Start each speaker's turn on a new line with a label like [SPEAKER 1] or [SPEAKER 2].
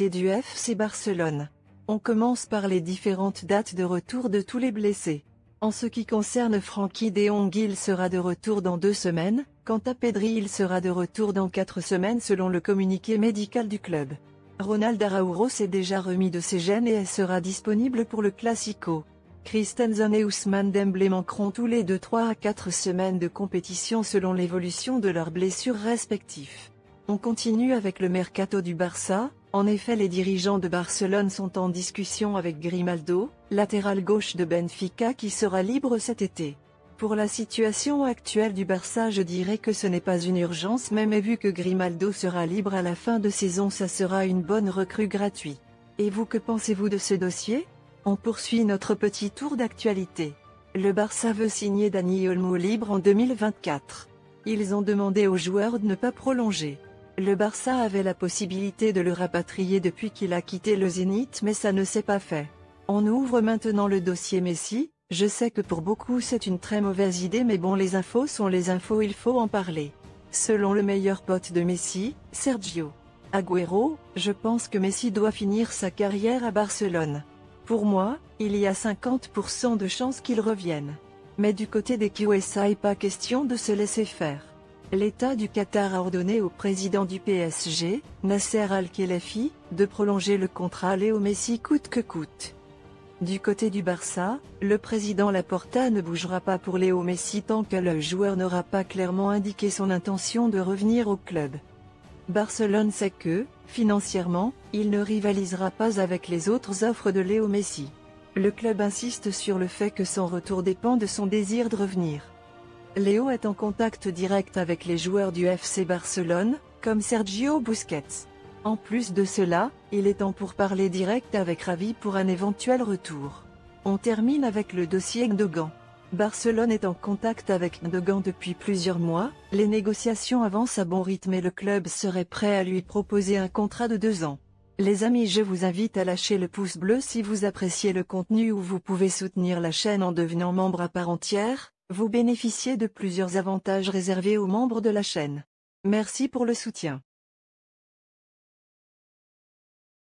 [SPEAKER 1] l'actualité du FC Barcelone. On commence par les différentes dates de retour de tous les blessés. En ce qui concerne Frenkie de Jong, il sera de retour dans 2 semaines, quant à Pedri il sera de retour dans 4 semaines selon le communiqué médical du club. Ronald Araujo s'est déjà remis de ses gênes et sera disponible pour le Classico. Christensen et Ousmane Dembélé manqueront tous les 2 3 à 4 semaines de compétition selon l'évolution de leurs blessures respectives. On continue avec le mercato du Barça. En effet, les dirigeants de Barcelone sont en discussion avec Grimaldo, latéral gauche de Benfica qui sera libre cet été. Pour la situation actuelle du Barça, je dirais que ce n'est pas une urgence, même vu que Grimaldo sera libre à la fin de saison, ça sera une bonne recrue gratuite. Et vous, que pensez-vous de ce dossier? On poursuit notre petit tour d'actualité. Le Barça veut signer Dani Olmo libre en 2024. Ils ont demandé aux joueurs de ne pas prolonger. Le Barça avait la possibilité de le rapatrier depuis qu'il a quitté le Zénith, mais ça ne s'est pas fait. On ouvre maintenant le dossier Messi. Je sais que pour beaucoup c'est une très mauvaise idée, mais bon, les infos sont les infos, il faut en parler. Selon le meilleur pote de Messi, Sergio Agüero, je pense que Messi doit finir sa carrière à Barcelone. Pour moi, il y a 50% de chances qu'il revienne. Mais du côté des QSA, pas question de se laisser faire. L'État du Qatar a ordonné au président du PSG, Nasser Al-Khelaifi, de prolonger le contrat Léo Messi coûte que coûte. Du côté du Barça, le président Laporta ne bougera pas pour Léo Messi tant que le joueur n'aura pas clairement indiqué son intention de revenir au club. Barcelone sait que, financièrement, il ne rivalisera pas avec les autres offres de Léo Messi. Le club insiste sur le fait que son retour dépend de son désir de revenir. Léo est en contact direct avec les joueurs du FC Barcelone, comme Sergio Busquets. En plus de cela, il est en pourparlers direct avec Xavi pour un éventuel retour. On termine avec le dossier Gundogan. Barcelone est en contact avec Gundogan depuis plusieurs mois, les négociations avancent à bon rythme et le club serait prêt à lui proposer un contrat de 2 ans. Les amis, je vous invite à lâcher le pouce bleu si vous appréciez le contenu, ou vous pouvez soutenir la chaîne en devenant membre à part entière. Vous bénéficiez de plusieurs avantages réservés aux membres de la chaîne. Merci pour le soutien.